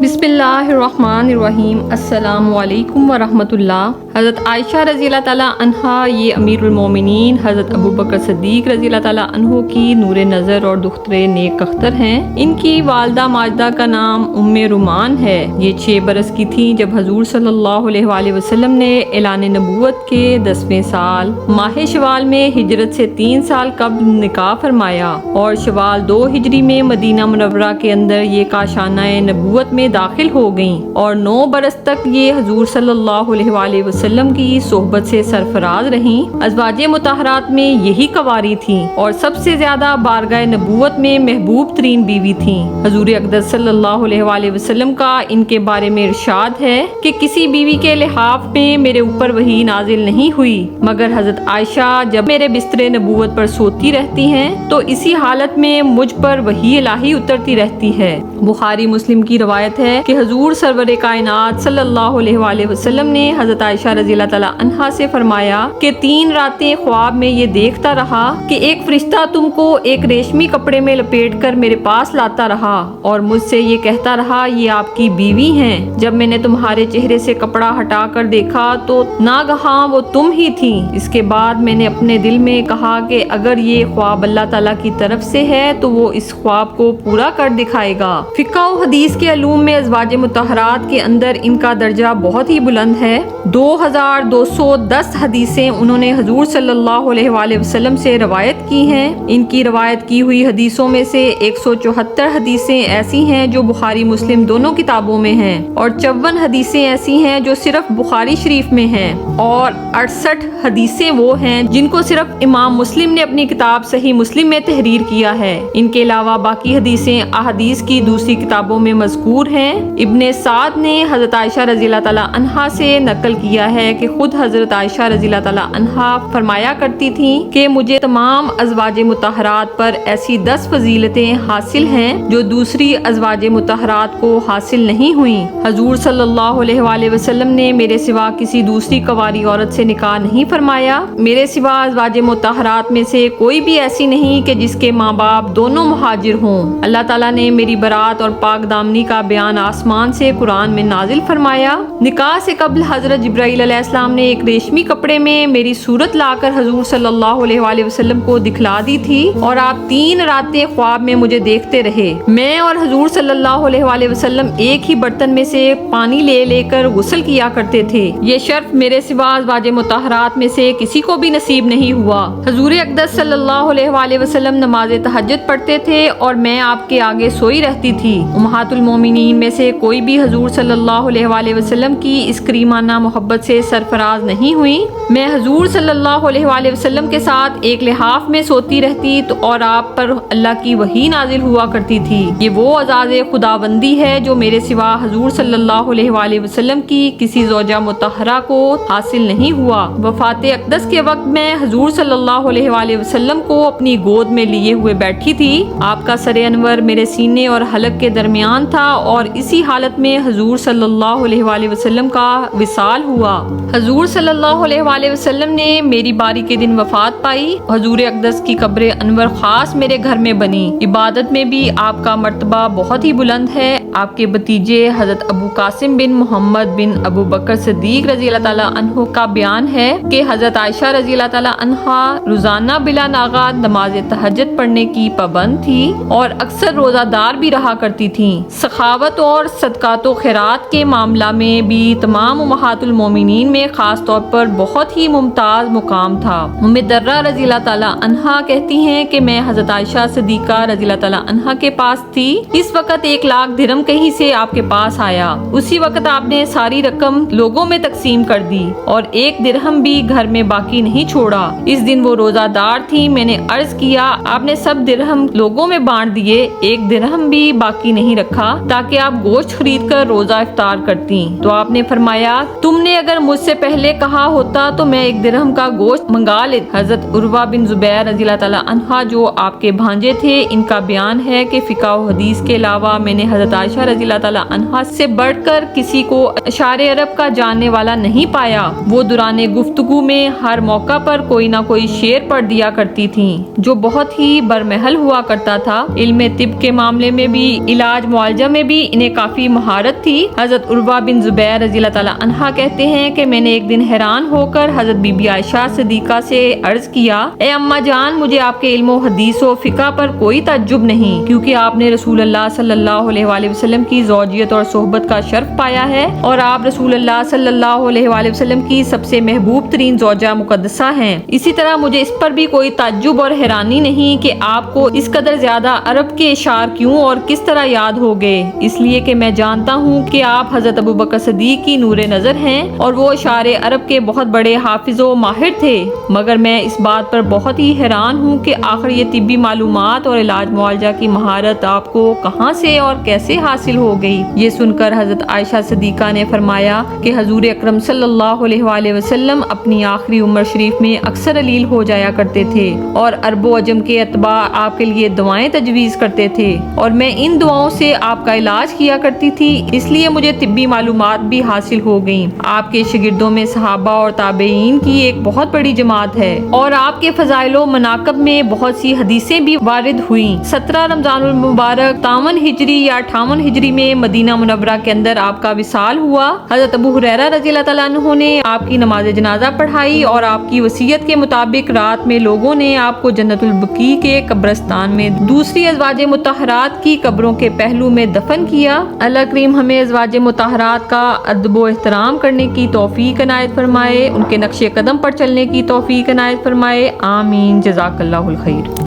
बिस्मिल्लाहिर्रहमानिर्रहीम। अस्सलामु अलैकुम वरहमतुल्लाह। हज़रत आयशा रज़ी अल्लाह ताला अन्हा ये अमीरुल मोमिनीन हज़रत अबू बकर सिद्दीक़ रज़ी अल्लाह ताला अन्हो की नूर नज़र और दुख्तरे नेक अख्तर हैं। इनकी वालदा माजदा का नाम उम्मे रुमान है। ये 6 बरस की थी जब हजूर सल्लल्लाहु अलैहि वसल्लम ने ऐलान नबूवत के 10वें साल माह शवाल में हिजरत से 3 साल कब्ल निकाह फरमाया और शवाल 2 हिजरी में मदीना मुनव्वरा के अंदर ये काशाना नबूवत में दाखिल हो गईं और 9 बरस तक ये हजूर सल्लल्लाहु अलैहि वसल्लम की सोहबत से सरफराज रहीं। अज़वाजे मुतहरात में यही कवारी थी और सबसे ज्यादा बारगाह नबूवत में महबूब तरीन बीवी थी। हजूर अक़दस सल्लल्लाहु अलैहि वसल्लम का इनके बारे में इरशाद है कि किसी बीवी के लिहाफ में मेरे ऊपर वही नाजिल नहीं हुई मगर हजरत आयशा जब मेरे बिस्तरे नबूवत पर सोती रहती हैं तो इसी हालत में मुझ पर वही इलाही उतरती रहती है। बुखारी मुस्लिम की रवायत है कि हजूर सरवरे कायनात सल्लल्लाहु अलैहि वसल्लम ने हजरत आयशा रज़ी अल्लाह ताला अन्हा से फरमाया कि 3 रातें ख्वाब में ये देखता रहा कि एक फरिश्ता तुमको एक रेशमी कपड़े में लपेट कर मेरे पास लाता रहा और मुझसे ये कहता रहा ये आपकी बीवी हैं। जब मैंने तुम्हारे चेहरे से कपड़ा हटा कर देखा तो नागहां वो तुम ही थी। इसके बाद मैंने अपने दिल में कहा कि अगर ये ख्वाब अल्लाह ताला की तरफ से है तो वो इस ख्वाब को पूरा कर दिखाएगा। फिक़्ह व हदीस के अलूम में अज़वाजे मुतहरात के अंदर इनका दर्जा बहुत ही बुलंद है। 2210 हदीसें उन्होंने हजूर सल्लल्लाहु अलैहि वसल्लम से रवायत की हैं। इनकी रवायत की हुई हदीसों में से 174 हदीसें ऐसी हैं जो बुखारी मुस्लिम दोनों किताबों में हैं और 54 हदीसें ऐसी हैं जो सिर्फ बुखारी शरीफ में हैं और 68 हदीसें वो हैं जिनको सिर्फ इमाम मुस्लिम ने अपनी किताब सही मुस्लिम में तहरीर किया है। इनके अलावा बाकी हदीसें अहादीस की दूसरी किताबों में मज़कूर हैं। इब्ने साद ने हजरत आयशा रज़ी अल्लाह ताला अन्हा से नकल किया है कि खुद हजरत आयशा रज़ी अल्लाह ताला अन्हा फरमाया करती थी कि मुझे तमाम अज़वाजे मुतहरात पर ऐसी 10 फजीलतें हासिल हैं जो दूसरी अज़वाजे मुतहरात को हासिल नहीं हुई। हजूर सल्लल्लाहु अलैहि वसल्लम ने मेरे सिवा किसी दूसरी कवारी औरत से निकाह नहीं फरमाया। मेरे सिवा अज़वाजे मुतहरात में से कोई भी ऐसी नहीं कि जिसके माँ बाप दोनों मुहाजिर हों। अल्लाह ताला ने मेरी बरात और पाक दामनी का बयान आसमान से कुरान में नाजिल फरमाया। निकाह से कबल हजरत जिब्राइल अलैहिस्सलाम ने एक रेशमी कपड़े में मेरी सूरत लाकर हजूर सल्लल्लाहु अलैहि वसल्लम को दिखला दी थी और आप 3 रातें ख्वाब में मुझे देखते रहे। मैं और हजूर सल्लल्लाहु अलैहि वसल्लम एक ही बर्तन में से पानी ले लेकर गुस्ल किया करते थे। ये शर्फ मेरे सिवा अज़वाजे मुतहरात में से किसी को भी नसीब नहीं हुआ। हजूर अक़दस सल्लल्लाहु अलैहि वसल्लम नमाज तहज्जुद पढ़ते थे और मैं आपके आगे सोई रहती थी। उम्महातुल मोमिनीन में से कोई भी हजूर सल्लल्लाहु अलैहि वसल्लम की इस करीमाना मोहब्बत से सरफराज नहीं हुई। मैं हजूर सल्लल्लाहु अलैहि वसल्लम के साथ एक लिहाफ में सोती रहती तो और आप पर अल्लाह की वही नाजिल हुआ करती थी। ये वो अज़ाज़े खुदाबंदी है जो मेरे सिवा हजूर सल्लल्लाहु अलैहि वसल्लम की किसी ज़ौजा मुतहरा को हासिल नहीं हुआ। वफ़ात अक़दस के वक्त मैं हजूर सल्लल्लाहु अलैहि वसल्लम को अपनी गोद में लिए हुए बैठी थी। आपका सरे अनवर मेरे सीने और हलक के दरमियान था और इसी हालत में हजूर सल्लल्लाहु अलैहि वसल्लम का विसाल हुआ। हजूर सल्लल्लाहु अलैहि वसल्लम ने मेरी बारी के दिन वफात पाई। हजूर अक़दस की कब्र अनवर खास मेरे घर में बनी। इबादत में भी आपका मर्तबा बहुत ही बुलंद है। आपके भतीजे हजरत अबू कासिम बिन मोहम्मद बिन अबू बकर सिद्दीक़ रज़ी अल्लाह ताला अन्हु का बयान है कि हजरत आयशा रज़ी अल्लाह ताला अन्हा रोजाना बिला नागा नमाज तहज्जुद पढ़ने की पाबंद थी और अक्सर रोजादार भी रहा करती थी। सखावत और सदकातो खैरात के मामला में भी तमाम उम्महातुल मोमिनीन में खास तौर पर बहुत ही मुमताज मुकाम था। उम्मे दर्रा रज़ी अल्लाह ताला अन्हा कहती हैं कि मैं हजरत आयशा सिद्दीक़ा रज़ी अल्लाह ताला अन्हा के पास थी। इस वक्त 1 लाख दिरहम कहीं से आपके पास आया। उसी वक्त आपने सारी रकम लोगों में तकसीम कर दी और 1 दिरहम भी घर में बाकी नहीं छोड़ा। इस दिन वो रोजादार थी। मैंने अर्ज किया आपने सब दिरहम लोगों में बांट दिए, 1 दिरहम भी बाकी नहीं रखा ताकि आप गोश्त खरीद कर रोजा इफ्तार करती। तो आपने फरमाया तुमने अगर اگر مجھ سے پہلے کہا ہوتا تو میں 1 درہم کا گوشت منگا لیتا۔ حضرت عروہ بن زبیر رضی اللہ تعالیٰ عنہ جو آپ کے بھانجے تھے، ان کا بیان ہے کہ فقہ و حدیث کے علاوہ میں نے حضرت عائشہ رضی اللہ تعالیٰ عنہ سے بڑھ کر کسی کو اشعار عرب کا جاننے والا نہیں پایا۔ وہ دوران گفتگو میں ہر موقع پر کوئی نہ کوئی شعر پڑھ دیا کرتی تھیں جو بہت ہی برمحل ہوا کرتا تھا۔ علم طب کے معاملے میں بھی، علاج معالجہ میں بھی انہیں کافی مہارت تھی۔ حضرت عروہ بن زبیر رضی اللہ تعالیٰ عنہ کہتے ہیں کہ میں نے ایک دن حیران ہو کر حضرت بی بی عائشہ صدیقہ سے عرض کیا، اے اماں جان، مجھے آپ کے علم و حدیث و فقہ پر کوئی تعجب نہیں، کیونکہ آپ نے رسول اللہ صلی اللہ علیہ وآلہ وسلم کی زوجیت اور صحبت کا شرف پایا ہے، اور آپ رسول اللہ صلی اللہ علیہ وآلہ وسلم کی سب سے محبوب ترین زوجہ مقدسہ ہیں۔ اسی طرح مجھے اس پر بھی کوئی تعجب اور حیرانی نہیں کہ آپ کو اس قدر زیادہ عرب کے اشعار کیوں اور کس طرح یاد ہو گئے، اس لیے کہ میں جانتا ہوں کہ آپ حضرت ابوبکر صدیق کی نور نظر ہیں اور وہ اشعار عرب کے بہت بڑے حافظ و ماہر تھے، مگر میں اس بات پر بہت ہی حیران ہوں کہ آخر یہ طبی معلومات اور علاج معالجہ کی مہارت آپ کو کہاں سے اور کیسے حاصل ہو گئی۔ یہ سن کر حضرت عائشہ صدیقہ نے فرمایا کہ حضور اکرم صلی اللہ علیہ وآلہ وسلم اپنی آخری عمر شریف میں اکثر علیل ہو جایا کرتے تھے، اور عرب و عجم کے اتباع آپ کے لیے دعائیں تجویز کرتے تھے، اور میں ان دعاؤں سے آپ کا علاج کیا کرتی تھی، اس لیے مجھے طبی معلومات بھی حاصل ہو گئیں۔ آپ کے شاگردوں میں صحابہ اور تابعین کی ایک بہت بڑی جماعت ہے، اور آپ کے فضائل و مناقب میں بہت سی حدیثیں بھی وارد ہوئیں۔ 17 رمضان المبارک 53 ہجری یا 58 ہجری میں مدینہ منورہ کے اندر آپ کا وصال ہوا۔ حضرت ابو ہریرہ رضی اللہ تعالیٰ عنہ نے آپ کی نماز جنازہ پڑھائی، اور آپ کی وصیت کے مطابق رات میں لوگوں نے آپ کو جنت البقیع کے قبرستان میں دوسری ازواج مطہرات کی قبروں کے پہلو میں دفن کیا۔ اللہ کریم ہمیں ازواج مطہرات کا ادب و احترام کرنے کی توفیق عنایت فرمائے، ان کے نقش قدم پر چلنے کی توفیق عنایت فرمائے، آمین۔ جزاک اللہ الخیر۔